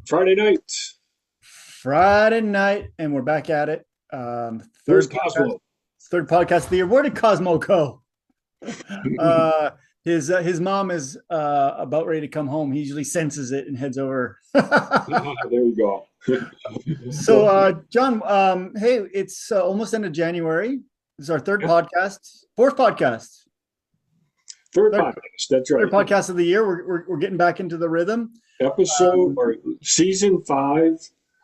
Friday night. Friday night, and we're back at it. Where's Third podcast, Cosmo? third podcast of the year. Where did Cosmo go? Uh, his mom is about ready to come home. He usually senses it and heads over. There you go. So, Well, John, hey, it's almost end of January. This is our third yeah, podcast, fourth podcast, third third, podcast. That's third right. podcast of the year. We're getting back into the rhythm. Episode or season five,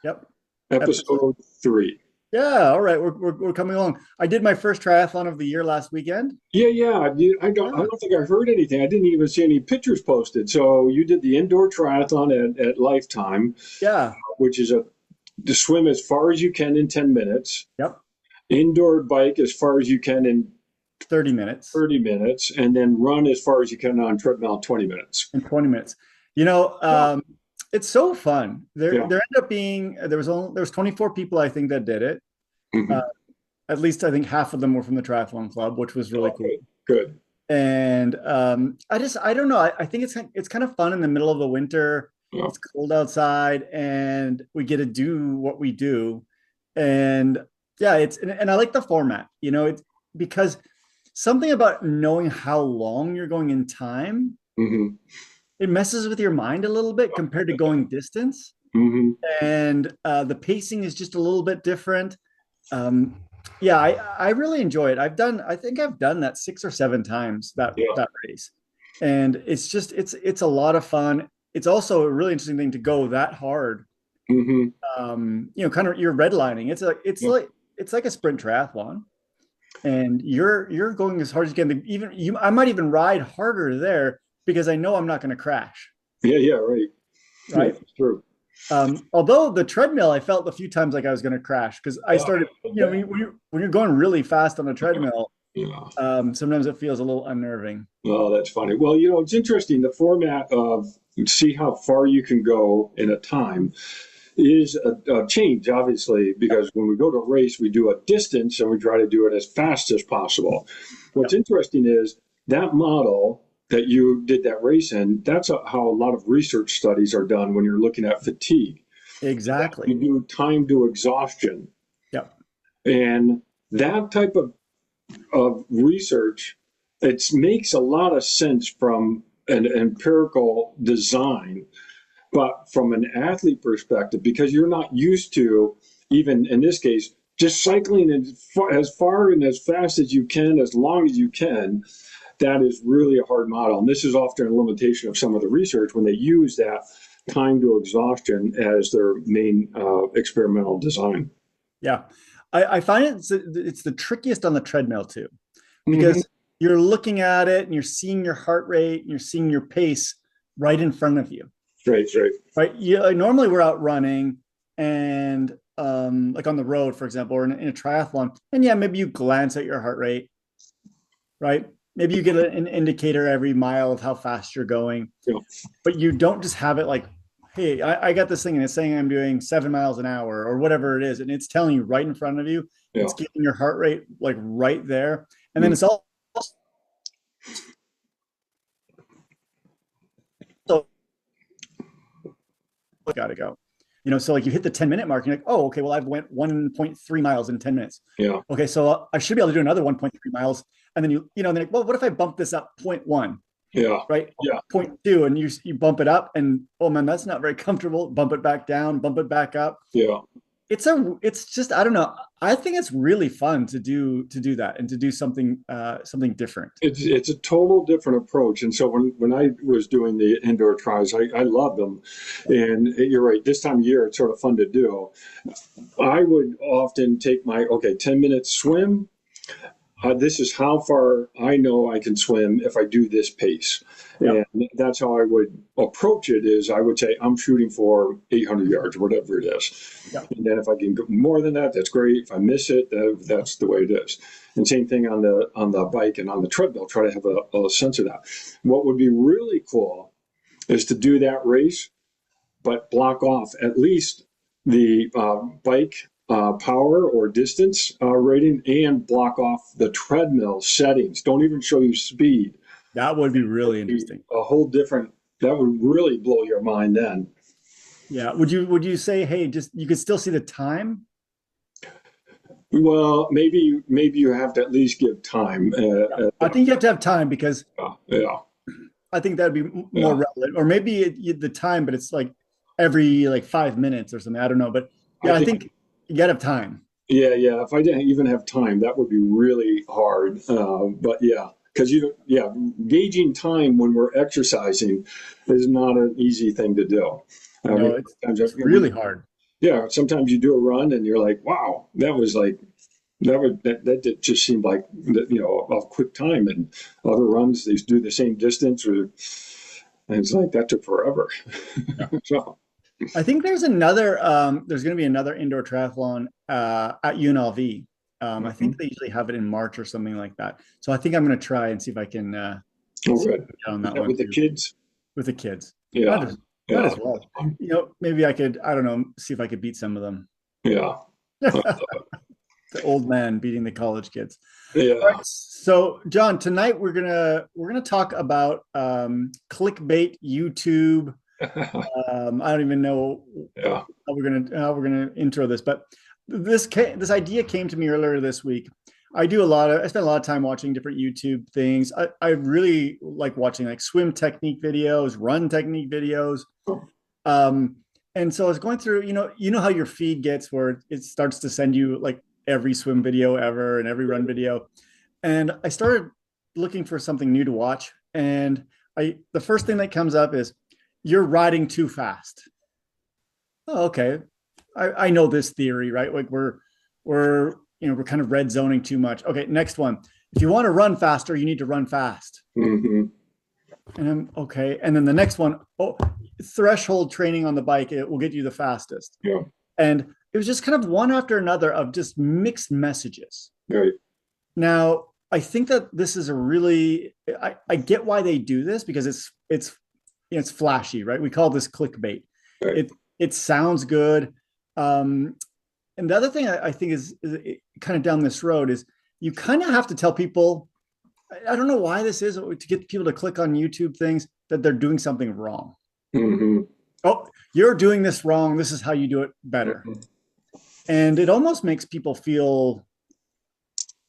Yep. Episode. episode three. Yeah. All right. We're coming along. I did my first triathlon of the year last weekend. Yeah. I don't think I heard anything. I didn't even see any pictures posted. So you did the indoor triathlon at Lifetime, Yeah. which is to swim as far as you can in 10 minutes, Yep. indoor bike as far as you can in 30 minutes 30 minutes, and then run as far as you can on treadmill in 20 minutes. and 20 minutes. You know, it's so fun. There Yeah. ended up being there was 24 people I think that did it. Mhm. Uh, at least I think half of them were from the triathlon club, which was really cool. Okay, good. And I don't know. I think it's kind of fun in the middle of the winter. Yeah. It's cold outside, and we get to do what we do. And yeah, and I like the format. It's because something about knowing how long you're going in time, Hmm. it messes with your mind a little bit compared to going distance. Hmm. And the pacing is just a little bit different. Um, yeah, I really enjoy it. I think I've done that 6 or 7 times Yeah. that race, and it's a lot of fun. It's also a really interesting thing to go that hard. Hmm. Kind of you're redlining. Yeah. It's like a sprint triathlon, and you're going as hard as you can. I might even ride harder there because I know I'm not going to crash. Yeah. Right. Yeah, Right. that's true. Although the treadmill, I felt a few times like I was going to crash because I Oh, started, when you're going really fast on a treadmill, yeah. sometimes it feels a little unnerving. Oh, that's funny. Well, it's interesting. The format of see how far you can go in a time is a change, obviously, because when we go to a race, we do a distance and we try to do it as fast as possible. Yeah, What's interesting is that model that you did that race in, that's how a lot of research studies are done when you're looking at fatigue. exactly. You do time to exhaustion. Yeah, And that type of research, it makes a lot of sense from an empirical design, but from an athlete perspective, because you're not used to, even in this case, just cycling as far and as fast as you can, as long as you can, that is really a hard model. And this is often a limitation of some of the research when they use that time to exhaustion as their main experimental design. yeah. I find it's the trickiest on the treadmill too, Hmm. because you're looking at it and you're seeing your heart rate and you're seeing your pace right in front of you. Right, right. Right. Normally we're out running and like on the road, for example, or in a triathlon, and yeah, maybe you glance at your heart rate, right? Maybe you get an indicator every mile of how fast you're going, Yeah, but you don't just have it like, hey, I got this thing and it's saying I'm doing 7 miles an hour or whatever it is, and it's telling you right in front of you. yeah. It's giving your heart rate like right there, and then Mm. it's also got to go. So like you hit the 10-minute mark, you're like, oh, okay, well, I've went 1.3 miles in 10 minutes. Yeah, Okay, so I should be able to do another 1.3 miles. And then then like, well, what if I bump this up 0.1, yeah, right? yeah. 0.2, and you bump it up, and oh man, that's not very comfortable. Bump it back down, bump it back up. Yeah. It's just, I don't know. I think it's really fun to do that and to do something different. It's a total different approach. And so when I was doing the indoor tries, I loved them. And you're right, this time of year it's sort of fun to do. I would often take my 10 minute swim. This is how far I know I can swim if I do this pace. Yep. And that's how I would approach it is I would say I'm shooting for 800 yards, whatever it is. Yep. And then if I can go more than that, that's great. If I miss it, that's the way it is. And same thing on the bike and on the treadmill, try to have a sense of that. What would be really cool is to do that race, but block off at least the bike power or distance rating and block off the treadmill settings. Don't even show you speed. That would be really interesting. A whole different, that would really blow your mind then. Yeah. Would you say, hey, just you could still see the time? Well, maybe you have to at least give time. Yeah. I think you have to have time because Yeah, I think that'd be more yeah. relevant. Or maybe the time, but it's like every like 5 minutes or something. I don't know. But I yeah, I think think you gotta have time. yeah. If I didn't even have time, that would be really hard. But yeah, because yeah, gauging time when we're exercising is not an easy thing to do. I mean, No, it's sometimes it's really hard. yeah, sometimes you do a run and you're like, wow, that was like that just seemed like a quick time. And other runs they do the same distance, or and it's like that took forever. Yeah. So I think there's going to be another indoor triathlon at UNLV. I think mhm. they usually have it in March or something like that. So I think I'm going to try and see if I can Oh, see if good. I can get on Is that that one with the too kids? with the kids. Might Yeah, as, might yeah, as well. Maybe I could, I don't know, see if I could beat some of them. yeah, The old man beating the college kids. All yeah, right. So, John, tonight we're gonna talk about clickbait, YouTube. I don't even know yeah. how we're gonna intro this, but this idea came to me earlier this week. I spend a lot of time watching different YouTube things. I really like watching like swim technique videos, run technique videos. Um, and so I was going through, you know how your feed gets where it starts to send you like every swim video ever and every run video. And I started looking for something new to watch. And the first thing that comes up is you're riding too fast. Oh, okay. I know this theory, right? Like we're kind of red zoning too much. Okay, next one. If you want to run faster, you need to run fast. Hmm. And I'm okay. And then the next one, oh, threshold training on the bike, it will get you the fastest. Yeah, And it was just kind of one after another of just mixed messages. right. Now, I think that this is a really I get why they do this because it's flashy, right? We call this clickbait. Right. It sounds good. Um, and the other thing I think is kind of down this road is you kind of have to tell people. I don't know why this is to get people to click on YouTube things that they're doing something wrong. Hmm. Oh, you're doing this wrong. This is how you do it better. Hmm. And it almost makes people feel,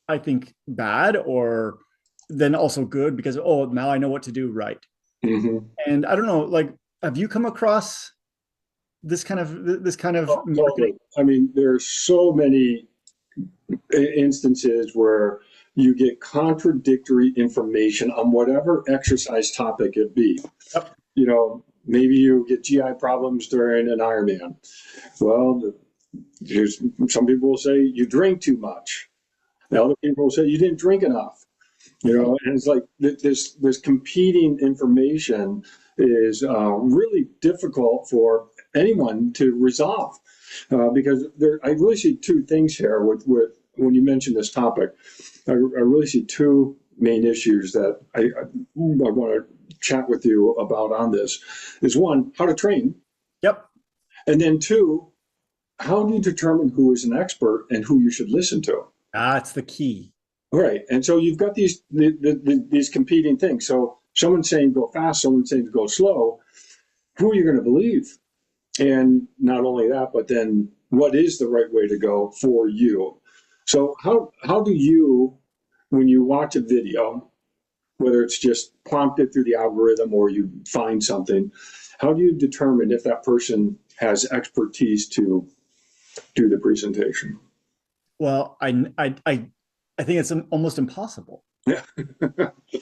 I think, bad or then also good because, oh, now I know what to do right. Hmm. And I don't know, like, have you come across this kind of Oh, marketing? totally. I mean, there's so many instances where you get contradictory information on whatever exercise topic it be. Yep. Maybe you get GI problems during an Ironman. Well, there's some people will say you drink too much. The Yep. other people will say you didn't drink enough. And it's like this competing information is really difficult for anyone to resolve because I really see two things here with when you mention this topic. I really see two main issues that I want to chat with you about on this. Is one, how to train, Yep. and then two, how do you determine who is an expert and who you should listen to? That's the key. Right. And so you've got these competing things. So someone's saying go fast, someone's saying go slow. Who are you going to believe? And not only that, but then what is the right way to go for you? So how do you, when you watch a video, whether it's just prompted through the algorithm or you find something, how do you determine if that person has expertise to do the presentation? Well, I think it's almost impossible, Yeah.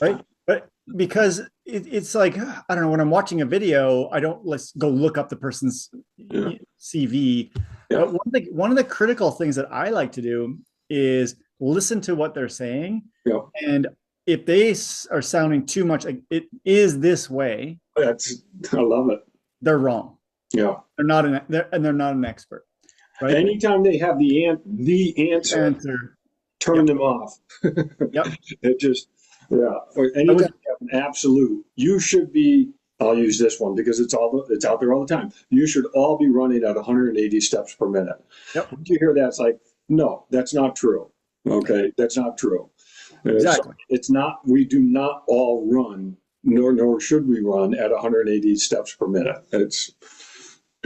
right? But because it's like I don't know when I'm watching a video, I don't let's go look up the person's Yeah. CV. Yeah. But one of the critical things that I like to do is listen to what they're saying, Yeah. and if they are sounding too much like it is this way, I love it. they're wrong. Yeah. They're not an expert, right? Anytime they have the answer, Answer. turn Yep. them off. Yep. It just, yeah. Or I was anytime you have an absolute, you should be. I'll use this one because it's out there all the time. You should all be running at 180 steps per minute. Yep. Once you hear that, it's like, no, that's not true. Okay, that's not true. So Exactly. it's not. We do not all run, nor should we run at 180 steps per minute.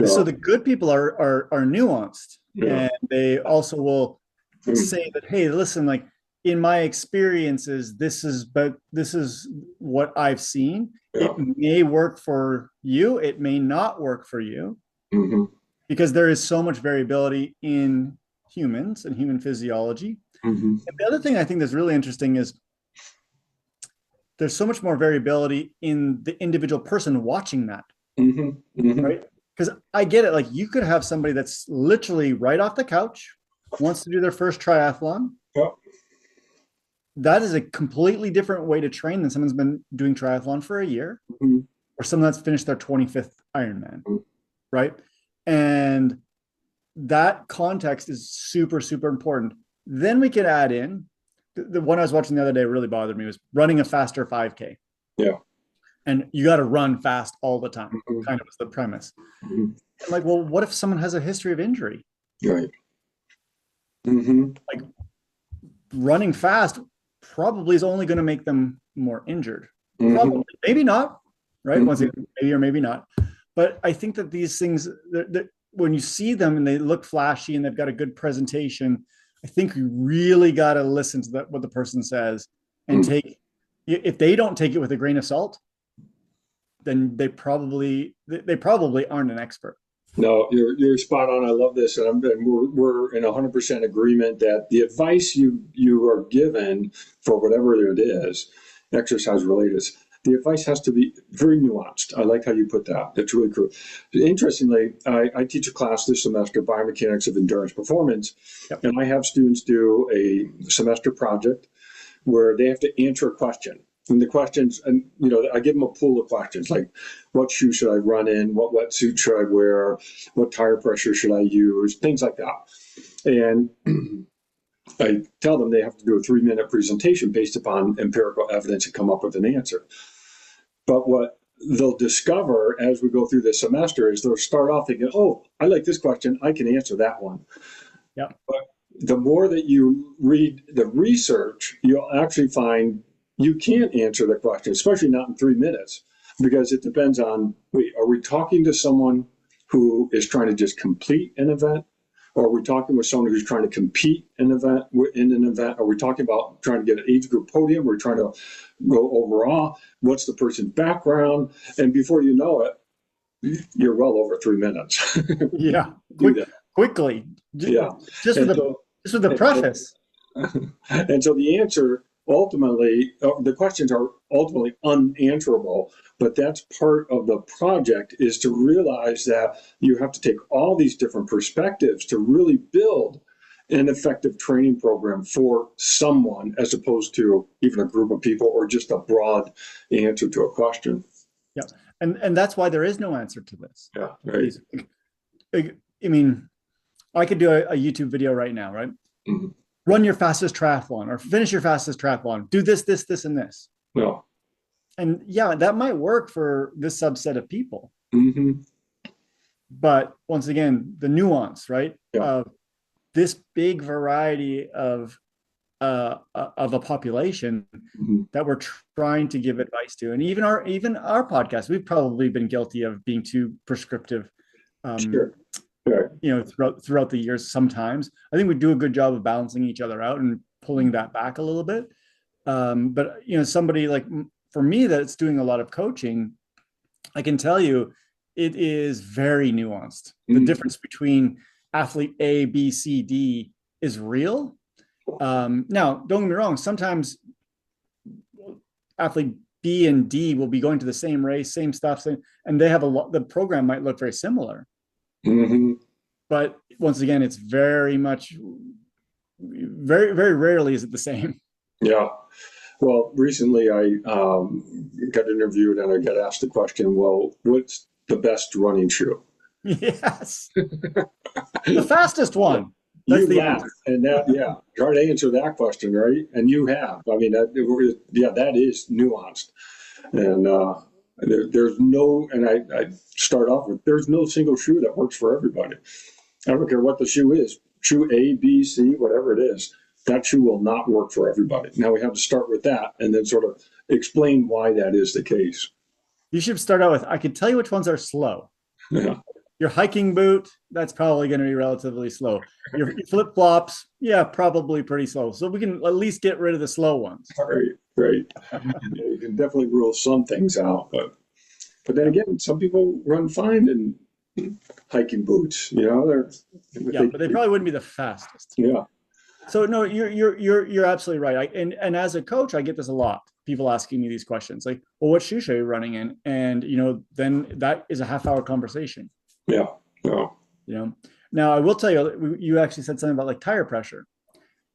So the good people are nuanced, Yeah. and they also will say that, hey, listen, like in my experiences, this is what I've seen. Yeah. It may work for you, it may not work for you, Mm-hmm. because there is so much variability in humans and human physiology. Mm-hmm. And the other thing I think that's really interesting is there's so much more variability in the individual person watching that, Mm-hmm. Mm-hmm. right? Because I get it. Like you could have somebody that's literally right off the couch, wants to do their first triathlon. Yep. That is a completely different way to train than someone's been doing triathlon for a year, Mm-hmm. or someone that's finished their 25th Ironman, Mm-hmm. right? And that context is super, super important. Then we could add in the one I was watching the other day really bothered me was running a faster 5K. Yeah. And you got to run fast all the time, Mm-hmm. kind of was the premise. Mm-hmm. And like, well, what if someone has a history of injury? Right. Mm-hmm. Like running fast probably is only going to make them more injured. Mm-hmm. Probably, maybe not, right? Mm-hmm. Once again, maybe or maybe not. But I think that these things, when you see them and they look flashy and they've got a good presentation, I think you really got to listen to what the person says and take. If they don't take it with a grain of salt, then they probably aren't an expert. No, you're spot on. I love this, and we're in 100% agreement that the advice you are given for whatever it is, exercise related, the advice has to be very nuanced. I like how you put that. That's really cool. Interestingly, I teach a class this semester, biomechanics of endurance performance, Yep. and I have students do a semester project where they have to answer a question. And the questions, and I give them a pool of questions like, what shoe should I run in? What wetsuit should I wear? What tire pressure should I use? Things like that. And I tell them they have to do a 3-minute presentation based upon empirical evidence and come up with an answer. But what they'll discover as we go through the semester is they'll start off thinking, oh, I like this question. I can answer that one. Yeah. But the more that you read the research, you'll actually find you can't answer the question, especially not in 3 minutes, because it depends on, wait, are we talking to someone who is trying to just complete an event? Or are we talking with someone who's trying to compete in an event? Are we talking about trying to get an age group podium? We're trying to go overall. What's the person's background? And before you know it, you're well over 3 minutes. Yeah. Quickly. Yeah. Just with the preface. And so the answer ultimately, the questions are ultimately unanswerable, but that's part of the project, is to realize that you have to take all these different perspectives to really build an effective training program for someone, as opposed to even a group of people or just a broad answer to a question. Yeah. And that's why there is no answer to this. Yeah, right. I mean, I could do a YouTube video right now, right? Mm-hmm. Run your fastest triathlon or finish your fastest triathlon. Do this, this, this, and this. No. And yeah, that might work for this subset of people. Mm-hmm. But once again, the nuance, right? Yeah. This big variety of a population Mm-hmm. that we're trying to give advice to, and even our podcast, we've probably been guilty of being too prescriptive. Sure. Sure. Throughout the years, sometimes I think we do a good job of balancing each other out and pulling that back a little bit. But somebody like for me that's doing a lot of coaching, I can tell you it is very nuanced. The difference between athlete A, B, C, D is real. Now, don't get me wrong. Sometimes athlete B and D will be going to the same race, same stuff, and they have the program might look very similar. Mm-hmm. But once again, it's very rarely is it the same. Yeah. Well, recently I got interviewed and I got asked the question, well, what's the best running shoe? Yes. The fastest one. That's the answer. And try to answer that question, right? And you have. I mean, that is nuanced. And there's no, and I start off with, there's no single shoe that works for everybody. I don't care what the shoe is, shoe A, B, C, whatever it is, that shoe will not work for everybody. Now we have to start with that and then sort of explain why that is the case. You should start out with, I can tell you which ones are slow. Yeah. Your hiking boot, that's probably going to be relatively slow. Your flip flops, yeah, probably pretty slow. So we can at least get rid of the slow ones. Right, right. Yeah, you can definitely rule some things out, but then Yeah, again, some people run fine in hiking boots. yeah, but they probably wouldn't be the fastest. Yeah, So no, you're absolutely right. And as a coach, I get this a lot. People asking me these questions, like, "Well, what shoe are you running in?" And then that is a half-hour conversation. yeah, yeah. You know, now I will tell you, you actually said something about like tire pressure.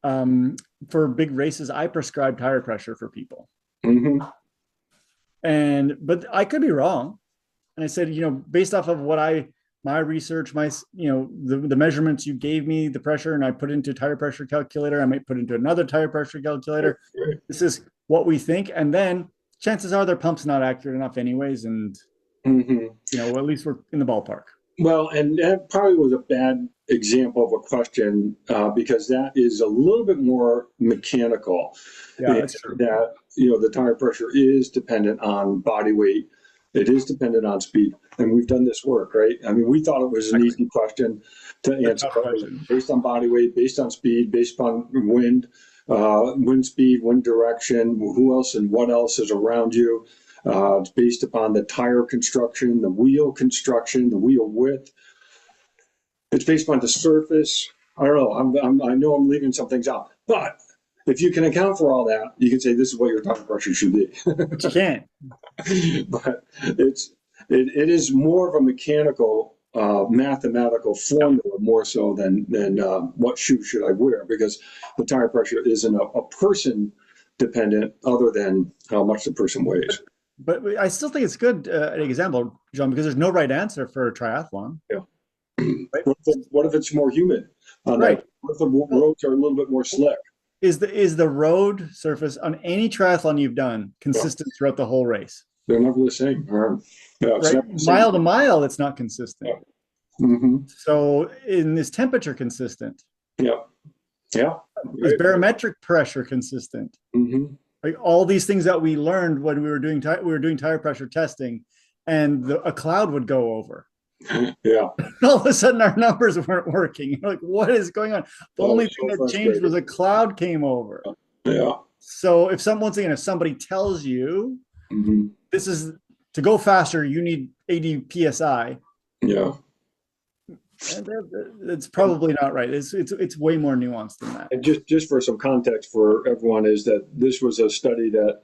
Um, for big races, I prescribe tire pressure for people, Hmm. but I could be wrong. And I said, based off of my research, the measurements you gave me, the pressure, and I put into a tire pressure calculator. I might put into another tire pressure calculator. Right. This is what we think, and then chances are their pump's not accurate enough, anyways. And Hmm. at least we're in the ballpark. Well, and that probably was a bad example of a question because that is a little bit more mechanical. Yeah, And that's true. that the tire pressure is dependent on body weight. It is dependent on speed, and we've done this work, right? I mean, we thought it was an Exactly. easy question to A answer, tough but it was question. based on body weight, based on speed, based on wind, wind speed, wind direction, who else and what else is around you. It's based upon the tire construction, the wheel construction, the wheel width. It's based upon the surface. I don't know. I know I'm leaving some things out, but if you can account for all that, you can say this is what your tire pressure should be. But you can't. But it is more of a mechanical, mathematical formula more so than what shoe should I wear, because the tire pressure isn't a person dependent other than how much the person weighs. But I still think it's good an example, John, because there's no right answer for a triathlon, Yeah. right? What if it's more humid on that? Right. What if the Well, roads are a little bit more slick? is the road surface on any triathlon you've done Well, consistent throughout the whole race? they're never the same. Yeah, it's Right, never the same. mile to mile, it's not consistent. Yeah. Hmm. So, is temperature consistent? Yeah. Yeah. Is Right. barometric pressure consistent? Hmm. Like all these things that we learned when we were doing tire pressure testing, and a cloud would go over. Yeah. All of a sudden, our numbers weren't working. You're like, what is going on? The Oh, only it's thing so that changed frustrating. was a cloud came over. Yeah. So, if somebody tells you Hmm. this is to go faster, you need 80 psi. Yeah. It's probably not right. It's way more nuanced than that. And just for some context for everyone is that this was a study that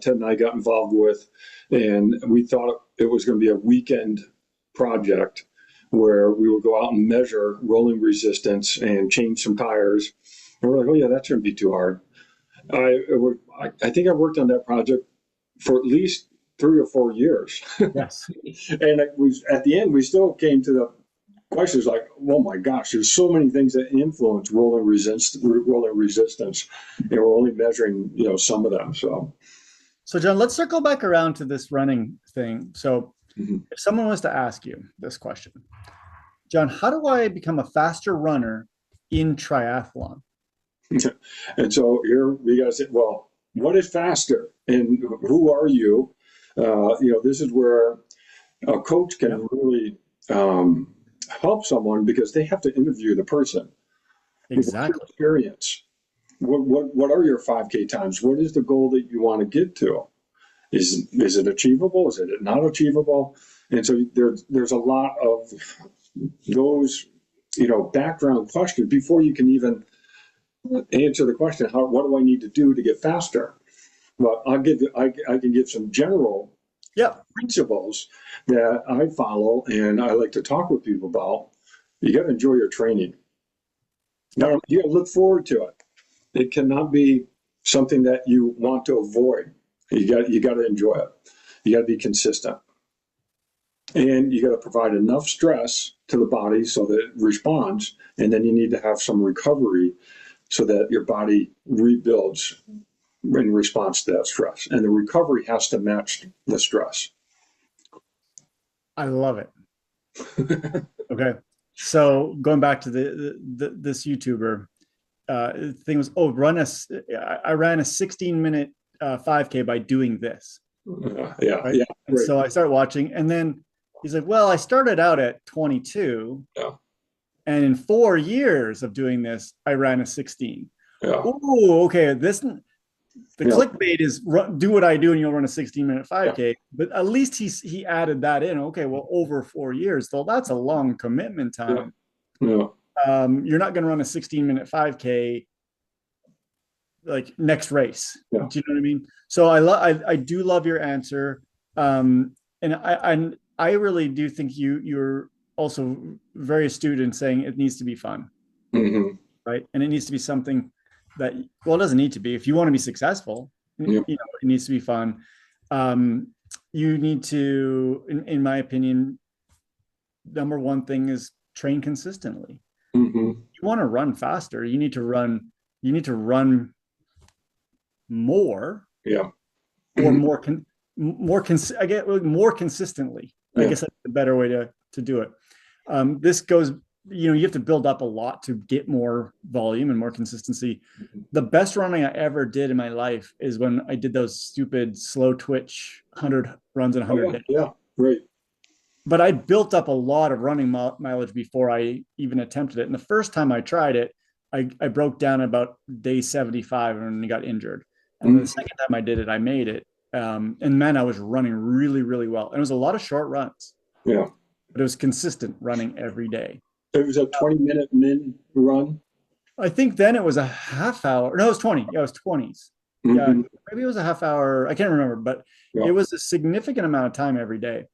Ted and I got involved with, and we thought it was going to be a weekend project where we would go out and measure rolling resistance and change some tires. And we're like, oh yeah, that shouldn't be too hard. I think I worked on that project for at least 3 or 4 years, Yes. and it was at the end we still came to the questions like, oh my gosh, there's so many things that influence rolling resistance, and we're only measuring some of them. So, John, let's circle back around to this running thing. So, Mhm. if someone was to ask you this question, John, how do I become a faster runner in triathlon? And so here we got to say, well, what is faster, and who are you? This is where a coach Yeah, can really help someone because they have to interview the person. What's your exactly. experience? What are your 5K times? What is the goal that you want to get to? Is it achievable? Is it not achievable? And so there's a lot of those background questions before you can even answer the question. What do I need to do to get faster? Well, I can give some general Yep. principles that I follow and I like to talk with people about. You got to enjoy your training. Now Yep. you got to look forward to it. It cannot be something that you want to avoid. You got to enjoy it. You got to be consistent, and you got to provide enough stress to the body so that it responds. And then you need to have some recovery so that your body rebuilds in response to that stress. And the recovery has to match the stress. I love it. Okay. So going back to this YouTuber, thing was, I ran a 16-minute 5K by doing this. Yeah, Right. yeah, And right. so I started watching, and then He's like, well, I started out at 22, Yeah. and in 4 years of doing this, I ran a 16. Yeah. Oh, okay. The Yeah. clickbait is do what I do and you'll run a 16-minute Yeah. 5K. But at least he added that in. Okay, well, over 4 years, though, that's a long commitment Yeah. time. Yeah. You're not going to run a 16-minute 5K like next race. Yeah. Do you know what I mean? So I do love your answer. And I really do think you're also very astute in saying it needs to be fun, Hmm. right? And it needs to be something that, well, it doesn't need to be. If you want to be successful, Yeah. it needs to be fun. Um, you need to, in my opinion, number one thing is train consistently. Hmm. You want to run faster, you need to run more Yeah. or Hmm. I get more consistently. I Yeah. guess that's the better way to do it. This goes, you have to build up a lot to get more volume and more consistency. The best running I ever did in my life is when I did those stupid slow twitch 100 runs in Oh 100 yeah. days. Yeah. Great. But I built up a lot of running mileage before I even attempted it. And the first time I tried it, I broke down about day 75 and got injured. And the Hmm. second time I did it, I made it. And man, I was running really, really well. And it was a lot of short runs, Yeah. but it was consistent running every day. It was a 20-minute min run. I think then it was a half hour. No, it was 20. Yeah, it was 20s. Yeah, Hmm. maybe it was a half hour. I can't remember, but it Yeah. was a significant amount of time every day.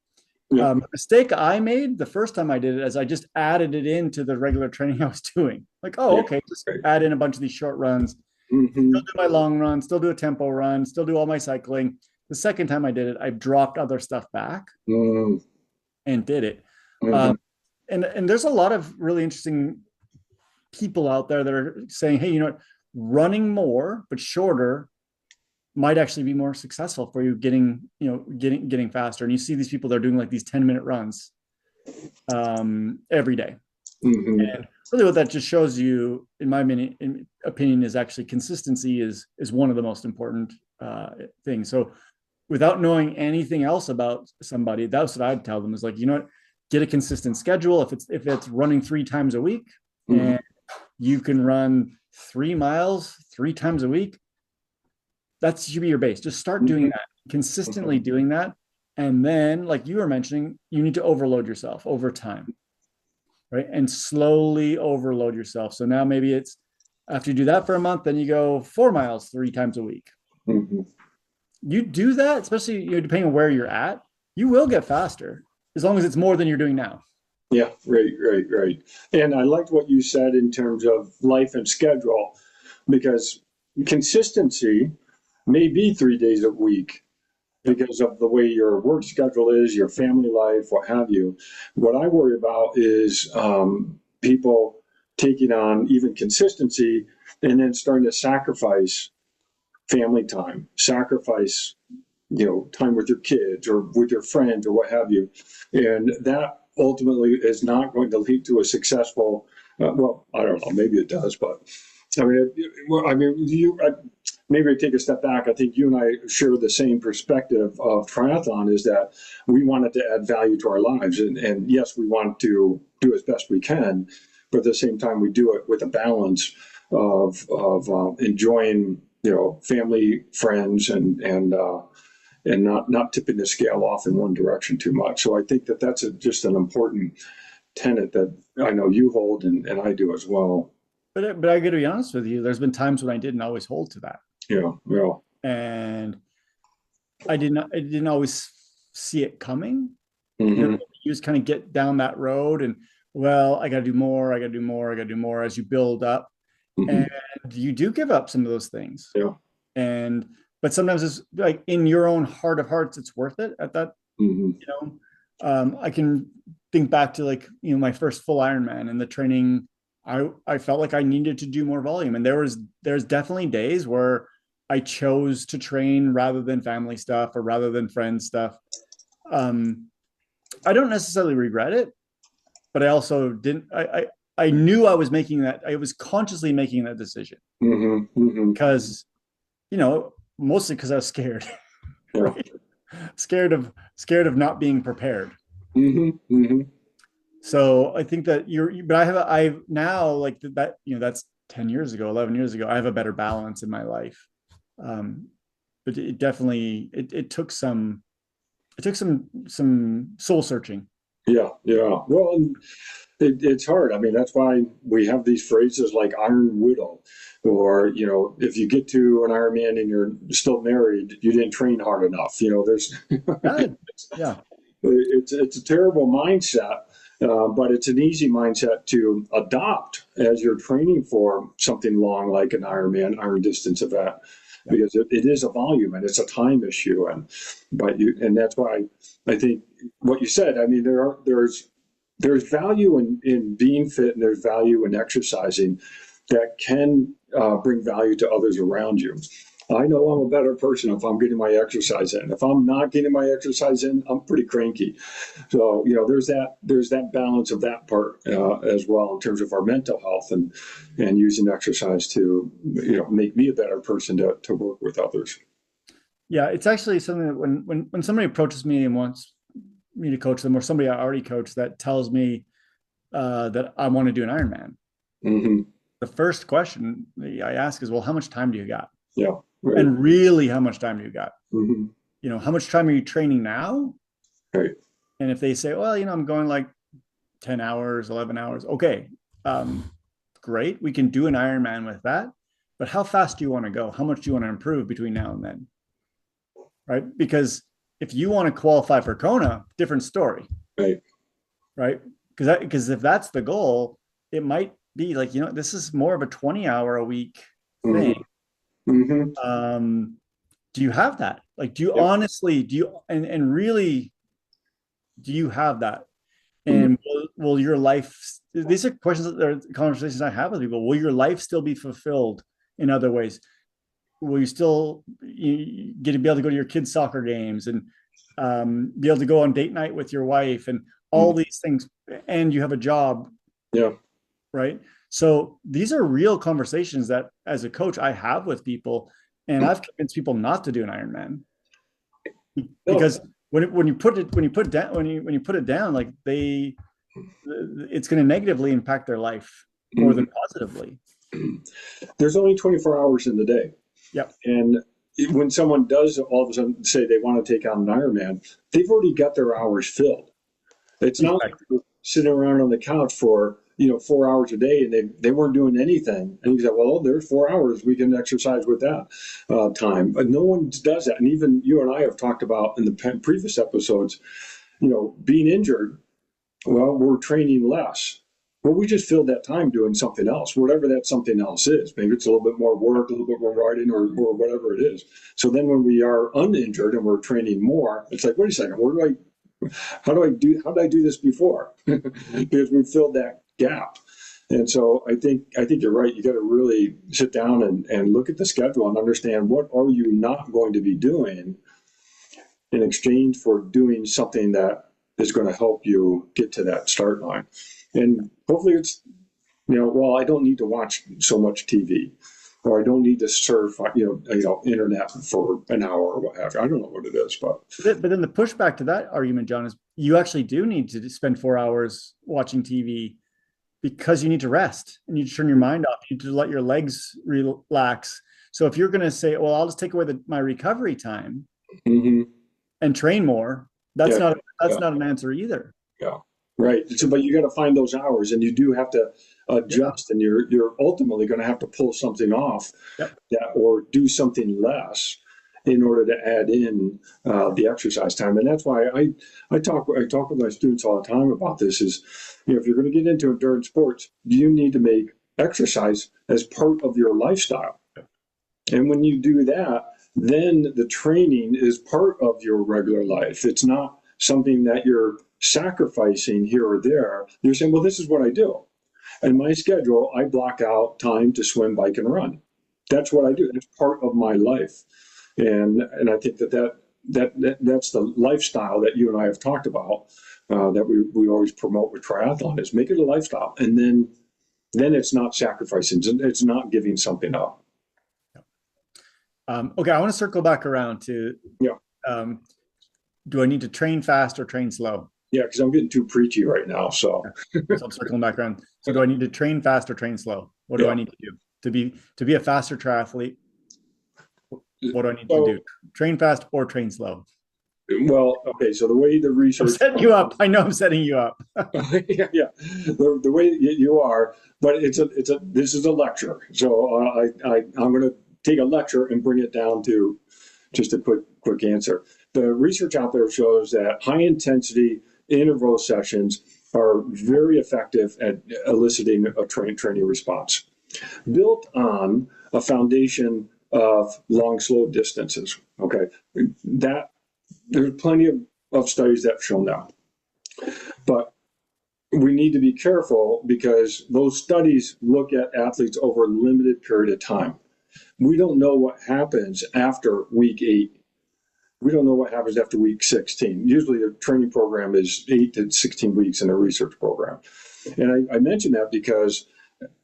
Yeah. The mistake I made the first time I did it is I just added it into the regular training I was doing. Like, oh, Yeah. okay, just Great. add in a bunch of these short runs, Hmm. still do my long run, still do a tempo run, still do all my cycling. The second time I did it, I dropped other stuff back Hmm. and did it. Hmm. Um, and there's a lot of really interesting people out there that are saying, hey, running more but shorter might actually be more successful for you getting faster. And you see these people that are doing like these 10-minute runs every day. Hmm. And really what that just shows you, in my opinion, is actually consistency is one of the most important things. So without knowing anything else about somebody, that's what I'd tell them is like, get a consistent schedule. If it's running 3 times a week Hmm. and you can run 3 miles 3 times a week, that should be your base. Just start doing Hmm. that, consistently doing that. And then, like you were mentioning, you need to overload yourself over time, right? And slowly overload yourself. So now maybe it's after you do that for a month, then you go 4 miles 3 times a week. Hmm. You do that, especially depending on where you're at, you will get faster as long as it's more than you're doing now. Yeah, right, right, right. And I liked what you said in terms of life and schedule, because consistency may be 3 days a week Yep. because of the way your work schedule is, your family life, what have you. What I worry about is people taking on even consistency and then starting to sacrifice family time, sacrifice time with your kids or with your friends or what have you, and that ultimately is not going to lead to a successful. Well, I don't know. Maybe it does, but maybe I take a step back. I think you and I share the same perspective of triathlon: is that we want it to add value to our lives, and yes, we want to do as best we can, but at the same time, we do it with a balance of enjoying family, friends, and not tipping the scale off in one direction too much. So I think that that's just an important tenet that I know you hold and I do as well. But I got to be honest with you, there's been times when I didn't always hold to that, Yeah, yeah. and I didn't always see it coming. Hmm. You just kind of get down that road, and well, I got to do more, I got to do more, I got to do more as you build up, Hmm. and you do give up some of those things. Yeah. And but sometimes it's like in your own heart of hearts, it's worth it at that. Hmm. You I can think back to like my first full Ironman and the training. I felt like I needed to do more volume, and there's definitely days where I chose to train rather than family stuff or rather than friends stuff. Um, I don't necessarily regret it, but I also didn't. I knew I was making that. I was consciously making that decision Hmm. Hmm. because mostly because I was scared, Yeah. right? Scared of not being prepared. Hmm. So I think that but I've now like that, that's 10 years ago, 11 years ago, I have a better balance in my life. Um, but it definitely, it took some soul searching. Yeah, yeah. Well, and it's hard. I mean, that's why we have these phrases like Iron Widow, or, if you get to an Ironman and you're still married, you didn't train hard enough. There's Yeah. Yeah. it's a terrible mindset, but it's an easy mindset to adopt as you're training for something long like an Ironman, iron distance event, Yeah. because it is a volume and it's a time issue, and that's why I think what you said. I mean, there's value in being fit, and there's value in exercising that can bring value to others around you. I know I'm a better person if I'm getting my exercise in. If I'm not getting my exercise in, I'm pretty cranky. So there's that balance of that part as well in terms of our mental health, and using exercise to make me a better person to work with others. Yeah. It's actually something that when somebody approaches me and wants me to coach them, or somebody I already coached that tells me that I want to do an Ironman, Hmm. the first question I ask is, well, how much time do you got? Yeah. Right. And really, how much time do you got? Hmm. How much time are you training now? Right. And if they say, well, I'm going like 10 hours, 11 hours, okay, um, great. We can do an Ironman with that. But how fast do you want to go? How much do you want to improve between now and then? Right. Because if you want to qualify for Kona, different story. Right. Right. Because if that's the goal, it might be like, this is more of a 20-hour a week Hmm. thing. Hmm. Um, do you have that? Like, do you Yep. honestly, and really, do you have that? Mhm. And will your life, these are questions that are conversations I have with people. Will your life still be fulfilled in other ways? Will you still get to be able to go to your kids' soccer games and be able to go on date night with your wife and all Mhm. these things? And you have a job, Yeah. right? So these are real conversations that as a coach I have with people. And I've convinced people not to do an Ironman No. because when you put it down when you put it down, like it's going to negatively impact their life more Mhm. than positively. There's only 24 hours in the day. Yep. And when someone does all of a sudden say they want to take on an Ironman, they've already got their hours filled. It's not like Exactly. they're sitting around on the couch for 4 hours a day and they weren't doing anything. And you say, well, there's 4 hours we can exercise with that time. But no one does that. And even you and I have talked about in the previous episodes, being injured. Well, we're training less. Well, we just filled that time doing something else, whatever that something else is. Maybe it's a little bit more work, a little bit more writing, or whatever it is. So then when we are uninjured and we're training more, it's like, wait a second, how did I do this before? Because we filled that gap. And so I think you're right. You got to really sit down and look at the schedule and understand what are you not going to be doing in exchange for doing something that is going to help you get to that start line. And hopefully it's, well, I don't need to watch so much TV, or I don't need to surf, internet for an hour or what have you. I don't know what it is, but But then the pushback to that argument, John, is you actually do need to spend 4 hours watching TV because you need to rest and you need to turn your mind off. You need to let your legs relax. So if you're going to say, well, I'll just take away my recovery time mm-hmm. and train more, that's Yeah, not yeah, that's not an answer either. yeah. Right. So, but you got to find those hours, and you do have to Yeah. adjust, and you're ultimately going to have to pull something off Yep. that, or do something less in order to add in the exercise time. And that's why I talk with my students all the time about this. Is if you're going to get into endurance sports, you need to make exercise as part of your lifestyle. And when you do that, then the training is part of your regular life. It's not something that you're sacrificing here or there. You're saying, well, this is what I do. In my schedule, I block out time to swim, bike, and run. That's what I do. That's part of my life. And I think that's the lifestyle that you and I have talked about, that we always promote with triathlon, is make it a lifestyle. And then it's not sacrificing. It's not giving something up. Okay, I want to circle back around to Yeah. um, do I need to train fast or train slow? Yeah, because I'm getting too preachy right now. So So I'm circling back around. So do I need to train fast or train slow? What do I yeah. need to do to be a faster triathlete? What do I need to do? So Train fast or train slow? well, okay. So the way the I'm research, setting you up. I know I'm setting you up. yeah, yeah, the way you are, but this is a lecture. So I'm going to take a lecture and bring it down to just a quick answer. The research out there shows that high intensity interval sessions are very effective at eliciting a training response, built on a foundation of long, slow distances. Okay, that there's plenty of studies that have shown that, but we need to be careful because those studies look at athletes over a limited period of time. We don't know what happens after week 8. We don't know what happens after week 16. Usually, a training program is 8 to 16 weeks in a research program. And I mention that because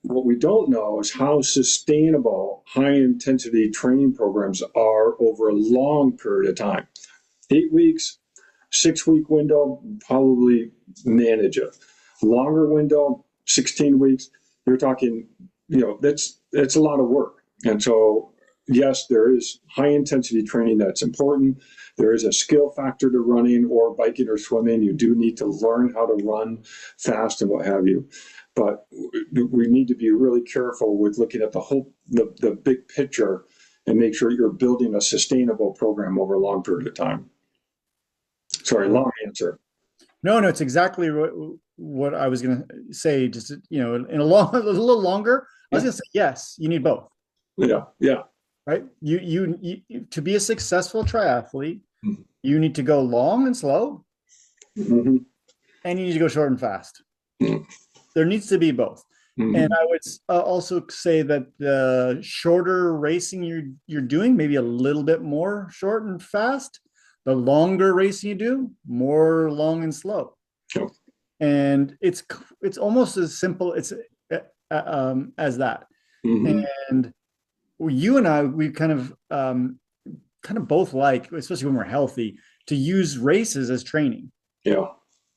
what we don't know is how sustainable high intensity training programs are over a long period of time. 8 weeks, 6 week window, probably manage it. Longer window, 16 weeks, you're talking, that's a lot of work. And so, yes, there is high intensity training that's important. There is a skill factor to running or biking or swimming. You do need to learn how to run fast and what have you. But we need to be really careful with looking at the big picture and make sure you're building a sustainable program over a long period of time. Sorry, long answer. No, it's exactly what I was going to say. Just in a little longer, I was Yeah, going to say yes. You need both, yeah, yeah. right? You to be a successful triathlete, you need to go long and slow, Mm-hmm. and you need to go short and fast. Mm-hmm. There needs to be both. And Mm-hmm. I would also say that the shorter racing you're doing, maybe a little bit more short and fast. The longer racing you do, more long and slow. Yeah. And it's almost as simple as that. Mm-hmm. And you and I, we kind of both like, especially when we're healthy, to use races as training. Yeah.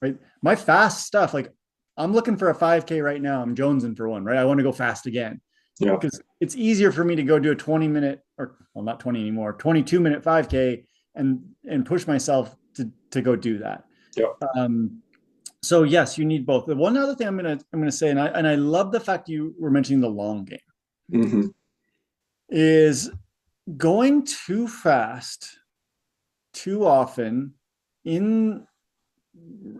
Right? My fast stuff, like I'm looking for a 5K right now. I'm jonesing for one, right? I want to go fast again Yeah. because it's easier for me to go do a 20-minute, or well, not 20 anymore, 22-minute 5K and push myself to go do that. Yeah. So yes, you need both. The one other thing I'm gonna say, and I love the fact you were mentioning the long game, Mm-hmm. is going too fast too often in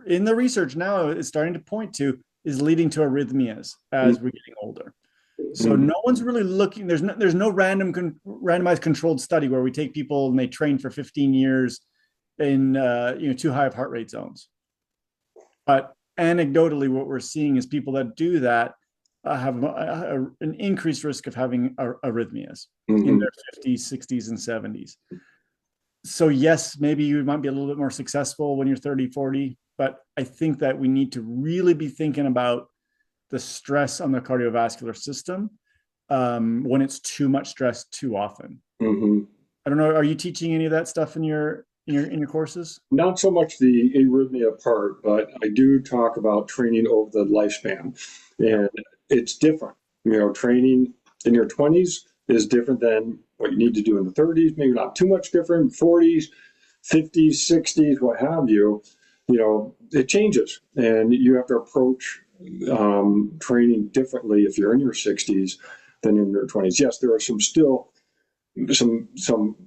in the research now is starting to point to is leading to arrhythmias as we're getting older. So Mm-hmm. no one's really looking. There's no randomized controlled study where we take people and they train for 15 years in too high of heart rate zones. But anecdotally, what we're seeing is people that do that have an increased risk of having arrhythmias in Mm-hmm. their 50s, 60s, and 70s. So yes, maybe you might be a little bit more successful when you're 30, 40, but I think that we need to really be thinking about the stress on the cardiovascular system when it's too much stress too often. Mm-hmm. I don't know. Are you teaching any of that stuff in your courses? Not so much the arrhythmia part, but I do talk about training over the lifespan, Yeah. and it's different. Training in your 20s is different than what you need to do in the 30s. Maybe not too much different. 40s, 50s, 60s, what have you. It changes, and you have to approach training differently if you're in your 60s than in your 20s. Yes, there are some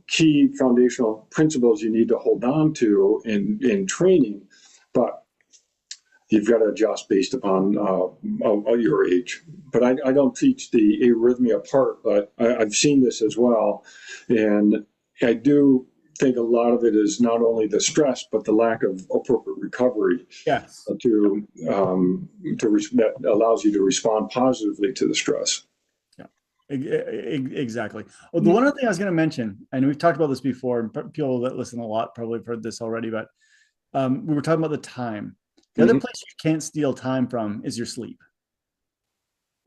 key foundational principles you need to hold on to in training, but you've got to adjust based upon your age. But I don't teach the arrhythmia part, but I've seen this as well, and I do think a lot of it is not only the stress but the lack of appropriate recovery Yes. that allows you to respond positively to the stress. Yeah. Exactly. Well, the one other thing I was going to mention, and we've talked about this before, and people that listen a lot probably have heard this already, but we were talking about the time. The other Mm-hmm. place you can't steal time from is your sleep,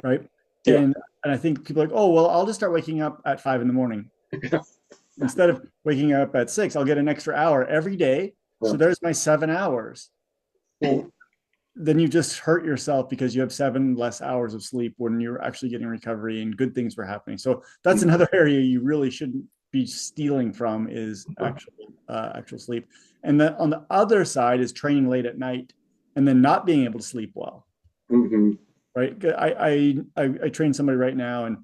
right? Yeah. And I think people are like, oh, well, I'll just start waking up at 5 in the morning. Instead of waking up at 6, I'll get an extra hour every day. So Yeah. there's my 7 hours. Well, then you just hurt yourself because you have 7 less hours of sleep when you're actually getting recovery and good things were happening. So that's another area you really shouldn't be stealing from is actual sleep. And then on the other side is training late at night and then not being able to sleep well. Mm-hmm. Right. I train somebody right now and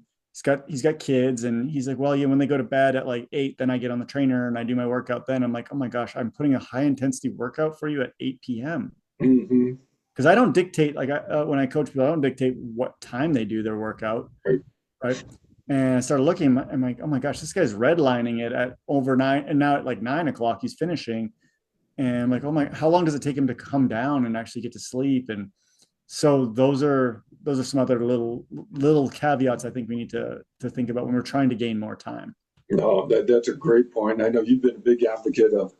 he's got kids and he's like, well, yeah, when they go to bed at like 8, then I get on the trainer and I do my workout. Then I'm like, oh my gosh, I'm putting a high intensity workout for you at 8 p.m. Mm-hmm. Because I don't dictate like when I coach people, I don't dictate what time they do their workout, Right. right? And I started looking, I'm like, oh my gosh, this guy's redlining it at over 9, and now at like 9 o'clock he's finishing, and I'm like, oh my, how long does it take him to come down and actually get to sleep? And so those are some other little caveats I think we need to think about when we're trying to gain more time. No, that's a great point. I know you've been a big advocate of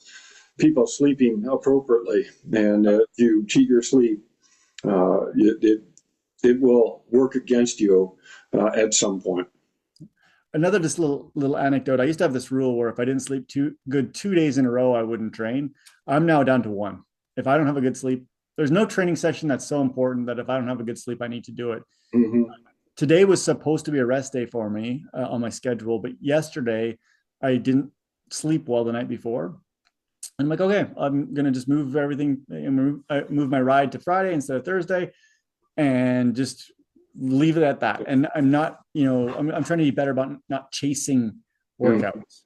people sleeping appropriately, and if you cheat your sleep, it will work against you at some point. Another just little anecdote. I used to have this rule where if I didn't sleep too good 2 days in a row, I wouldn't train. I'm now down to one. If I don't have a good sleep, there's no training session that's so important that if I don't have a good sleep, I need to do it. Mm-hmm. Today was supposed to be a rest day for me on my schedule, but yesterday I didn't sleep well the night before. I'm like, okay, I'm gonna just move everything, move my ride to Friday instead of Thursday, and just leave it at that. And I'm not, I'm trying to be better about not chasing Mm-hmm. workouts.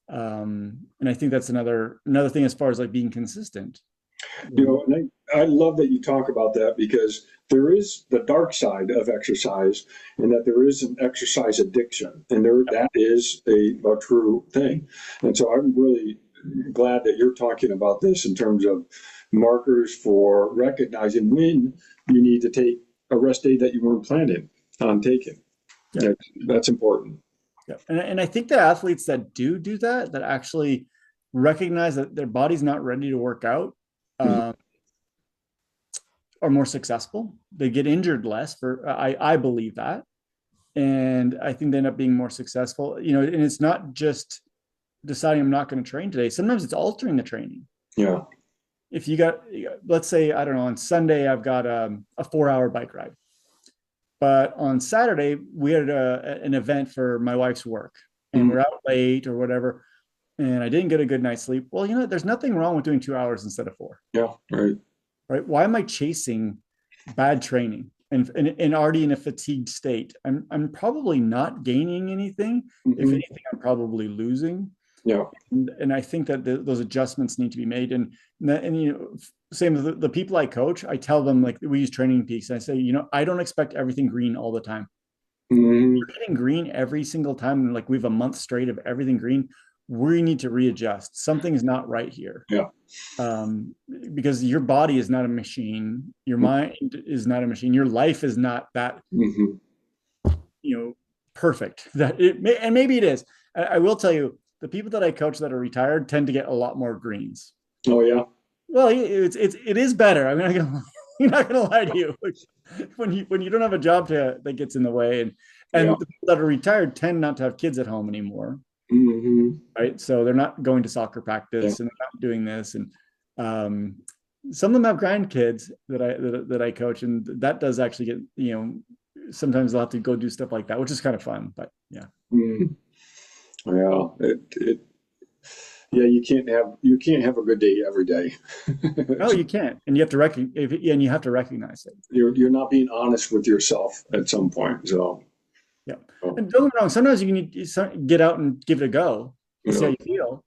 And I think that's another thing as far as like being consistent. And I love that you talk about that because there is the dark side of exercise, and that there is an exercise addiction, and that is a true thing. And so I'm really glad that you're talking about this in terms of markers for recognizing when you need to take a rest day that you weren't planning on taking. Yeah. That's important. Yeah. And I think the athletes that do that actually recognize that their body's not ready to work out, Mhm. um, are more successful. They get injured less I believe that. And I think they end up being more successful, and it's not just deciding I'm not going to train today. Sometimes it's altering the training. Yeah. If let's say, I don't know, on Sunday, I've got a 4-hour bike ride. But on Saturday, we had an event for my wife's work and Mhm. we're out late or whatever. And I didn't get a good night's sleep. Well, there's nothing wrong with doing 2 hours instead of 4, Yeah. Right. right? Why am I chasing bad training and already in a fatigued state? I'm probably not gaining anything. If Hmm. anything, I'm probably losing. Yeah. And I think that those adjustments need to be made. And same with the people I coach, I tell them, like, we use Training Peaks. And I say, I don't expect everything green all the time. Hmm. You're getting green every single time, and like we have a month straight of everything green. We need to readjust. Something's not right here. Yeah. Um, because your body is not a machine. Your mind is not a machine. Your life is not that, Hmm. perfect. And maybe it is. I will tell you, the people that I coach that are retired tend to get a lot more greens. Oh, yeah. Well, it is better. I mean, I'm not gonna lie to you. When you don't have a job that gets in the way, and Yeah. the people that are retired tend not to have kids at home anymore, Hmm. right? So they're not going to soccer Yeah. practice and they're not doing this, and um, some of them have grandkids that I coach, and that does actually get, sometimes they'll have to go do stuff like that, which is kind of fun. But yeah. Mm. Yeah. Yeah. You can't have a good day every day. Oh, you can't, and you have to recognize it. You're not being honest with yourself at some point. So, Yeah. oh, And don't get me wrong, sometimes you need to get out and give it a go you and see how know, you feel.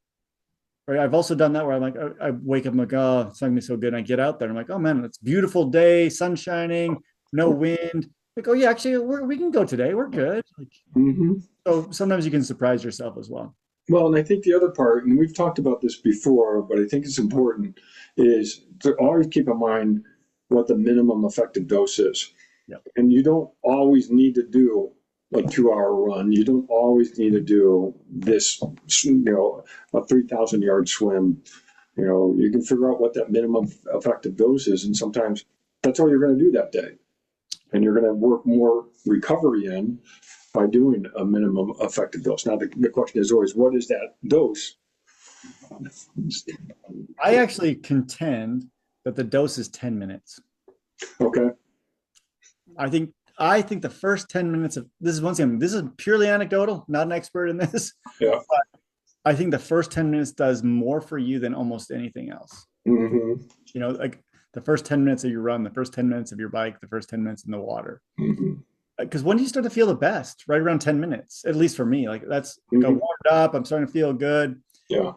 Right. I've also done that where I'm like, I wake up, I'm like, oh, it's not gonna be so good. And I get out there, I'm like, oh man, it's a beautiful day, sun shining, no wind. Like, oh yeah, actually, we can go today. We're good. Like, hmm. so sometimes you can surprise yourself as well. Well, and I think the other part, and we've talked about this before, but I think it's important, is to always keep in mind what the minimum effective dose is. Yep. And you don't always need to do a 2 hour run. You don't always need to do this, a 3,000 yard swim. You can figure out what that minimum effective dose is. And sometimes that's all you're going to do that day. And you're going to work more recovery in by doing a minimum effective dose. Now, the question is always, what is that dose? I actually contend that the dose is 10 minutes. Okay. I think the first 10 minutes of this is, once again, this is purely anecdotal, not an expert in this. Yeah. I think the first 10 minutes does more for you than almost anything else. Mm-hmm. Like the first 10 minutes of your run, the first 10 minutes of your bike, the first 10 minutes in the water. Mm-hmm. Because when do you start to feel the best? Right around 10 minutes, at least for me. Like that's like I Mm-hmm. warmed up, I'm starting to feel good. Yeah.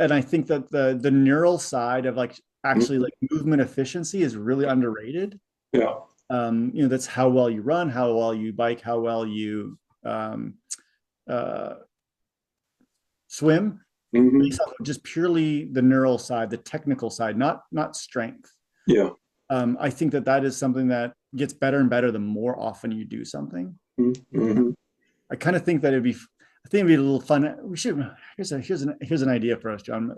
And I think that the neural side of like actually Mm-hmm. like movement efficiency is really underrated. Yeah. That's how well you run, how well you bike, how well you um, uh, swim, Mm-hmm. based off of just purely the neural side, the technical side, not strength. Yeah. I think that is something that gets better and better the more often you do something. Mm-hmm. I kind of think that I think it'd be a little fun. We should here's an idea for us, John.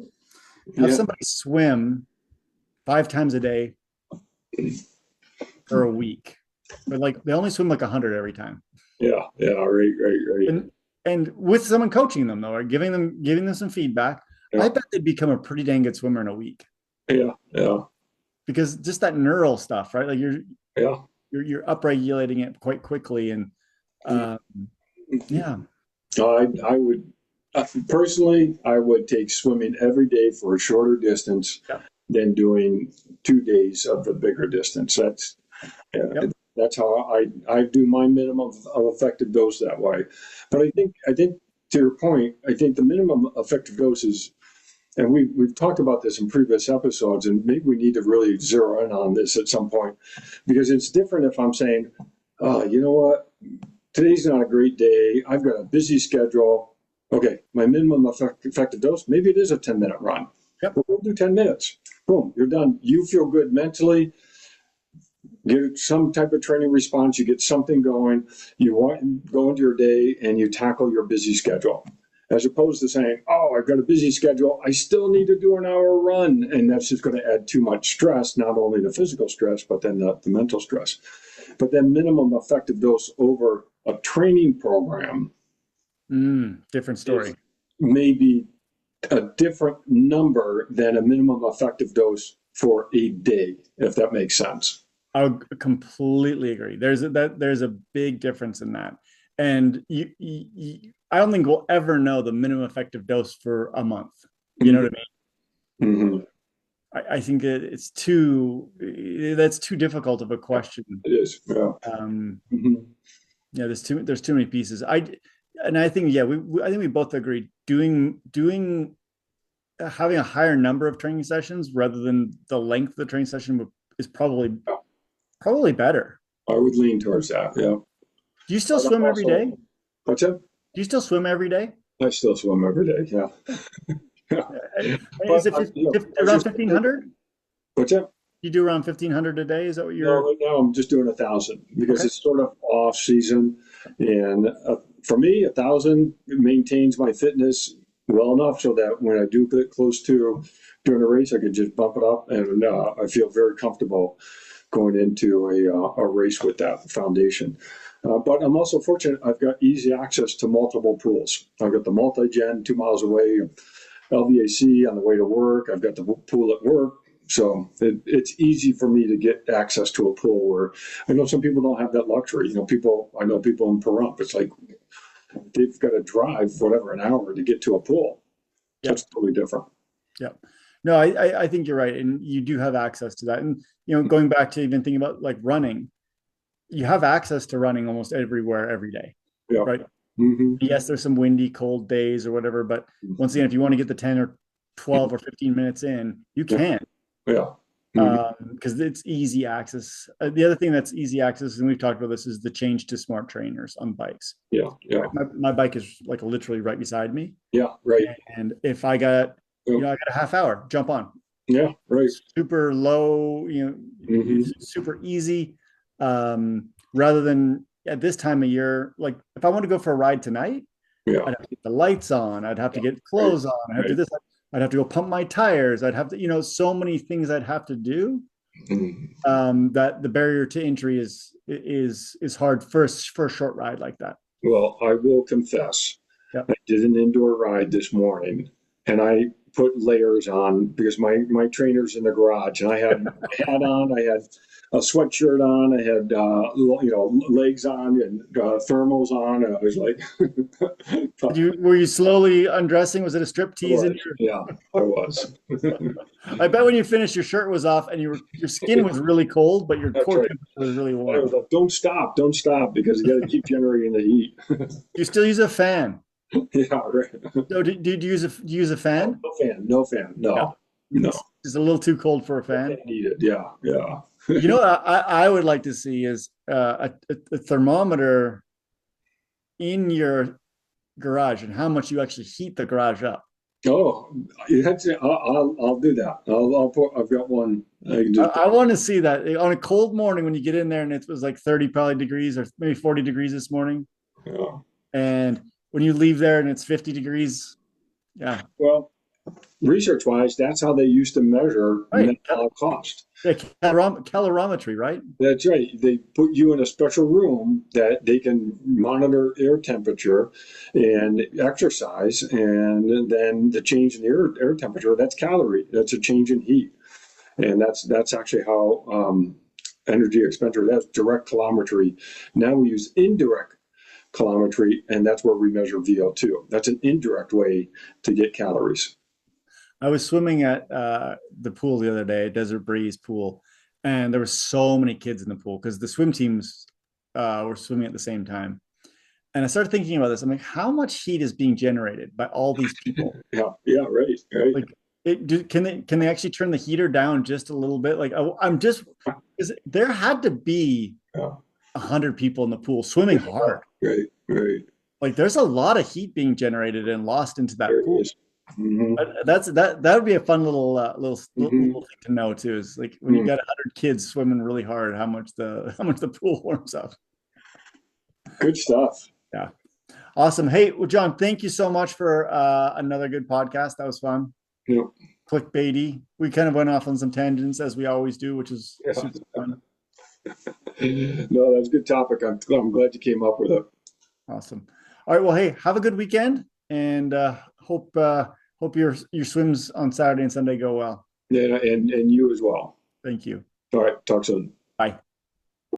Have Yeah. somebody swim 5 times a day for a week, but like they only swim like 100 every time. Yeah. Yeah. Right. And with someone coaching them though, or giving them some feedback, Yeah. I bet they'd become a pretty dang good swimmer in a week. Yeah. Yeah. Because just that neural stuff, right? Like Yeah. you're upregulating it quite quickly, and uh, yeah, I would personally, I would take swimming every day for a shorter distance yeah, than doing 2 days of the bigger distance. yep. That's how I do my minimum of effective dose that way. But I think to your point, I think the minimum effective dose is, and we've talked about this in previous episodes, and maybe we need to really zero in on this at some point, because it's different if I'm saying, oh, you know what, today's not a great day. I've got a busy schedule. Okay, my minimum effective dose, maybe it is a 10-minute run. Yep. But we'll do 10 minutes. Boom, you're done. You feel good mentally. Get some type of training response. You get something going. You want to go into your day and you tackle your busy schedule. As opposed to saying, oh, I've got a busy schedule. I still need to do an hour run. And that's just going to add too much stress, not only the physical stress, but then the mental stress. But then minimum effective dose over a training program Different story. maybe a different number than a minimum effective dose for a day, if that makes sense. I would completely agree. There's a big difference in that, and I don't think we'll ever know the minimum effective dose for a month. You know what I mean? Mm-hmm. I think that's too difficult of a question. It is. Yeah. Mm-hmm. Yeah, there's too many pieces. I think I think we both agree doing having a higher number of training sessions rather than the length of the training session is probably better. I would lean towards that. Yeah. Do you still swim every day? What's that? Do you still swim every day? I still swim every day. Yeah. Yeah. Is it around just, 1,500? what's that? You do around 1,500 a day? Is that what No, you're? right now I'm just doing 1,000 because Okay. it's sort of off season, and for me, 1,000 maintains my fitness well enough so that when I do get close to doing a race, I can just bump it up, and I feel very comfortable going into a race with that foundation. But I'm also fortunate; I've got easy access to multiple pools. I've got the multi-gen 2 miles away, LVAC on the way to work. I've got the pool at work. So it's easy for me to get access to a pool where I know some people don't have that luxury. I know people in Pahrump, it's like they've got to drive whatever an hour to get to a pool. Yeah. That's totally different. Yeah. No, I think you're right, and you do have access to that. And going back to even thinking about like running, you have access to running almost everywhere every day, Yeah. right? Mm-hmm. Yes, there's some windy, cold days or whatever, but once again, if you want to get the 10 or 12 or 15 minutes in, you can. Yeah. Mm-hmm. Because it's easy access. The other thing that's easy access, and we've talked about this, is the change to smart trainers on bikes. Yeah. Yeah. My bike is like literally right beside me, Yeah. Right. and if I got I got a half hour, jump on. Yeah. Right. Super low, Mm-hmm. super easy. Rather than at this time of year, like if I want to go for a ride tonight, Yeah. I'd have to get the lights on. I'd have to get Right. clothes on. I'd have to Right. do this. I'd have to go pump my tires. I'd have to, so many things I'd have to do. Mm-hmm. That the barrier to entry is hard for a short ride like that. Well, I will confess, Yeah. I did an indoor ride this morning, and I put layers on because my trainer's in the garage, and I had a hat on, I had a sweatshirt on, I had legs on and thermals on. And I was like, Were you slowly undressing? Was it a strip I tease in was, yeah, I was. I bet when you finished, your shirt was off and your skin was really cold, but your That's core right. temperature was really I was warm. like, don't stop, because you got to keep generating the heat. You still use a fan? Yeah, right. So do you use a No, fan? no fan, no fan, Yeah. no. It's a little too cold for a No fan. fan needed. Yeah, yeah. You know what I would like to see is a thermometer in your garage and how much you actually heat the garage up. Oh, I'll do that. I've got one. I can just, I want to see that on a cold morning when you get in there and it was like 30 probably degrees or maybe 40 degrees this morning. yeah. And when you leave there and it's 50 degrees, yeah, Well, research wise, that's how they used to measure right. metabolic cost. Yeah, calorimetry, right? That's right. They put you in a special room that they can monitor air temperature and exercise, and then the change in the air temperature, that's calorie. That's a change in heat. And that's actually how energy expenditure, that's direct calorimetry. Now we use indirect calorimetry, and that's where we measure VO2. That's an indirect way to get calories. I was swimming at the pool the other day, Desert Breeze pool, and there were so many kids in the pool because the swim teams were swimming at the same time. And I started thinking about this. I'm like, how much heat is being generated by all these people? Yeah, yeah, right, right. Like, can they actually turn the heater down just a little bit? Like, I'm just because there had to be Yeah, 100 people in the pool swimming hard. right, right. Like, there's a lot of heat being generated and lost into that There it pool. is. Mm-hmm, That would be a fun little mm-hmm, little thing to know too. Is like when you mm. got 100 kids swimming really hard, how much the pool warms up. Good stuff. Yeah, awesome. Hey, well, John, thank you so much for another good podcast. That was fun. Yep. Clickbaity. We kind of went off on some tangents as we always do, which is Yeah. super fun. No, that's a good topic. I'm glad you came up with it. Awesome. All right. Well, hey, have a good weekend, and hope your swims on Saturday and Sunday go well. Yeah, and you as well. Thank you. All right, talk soon. Bye.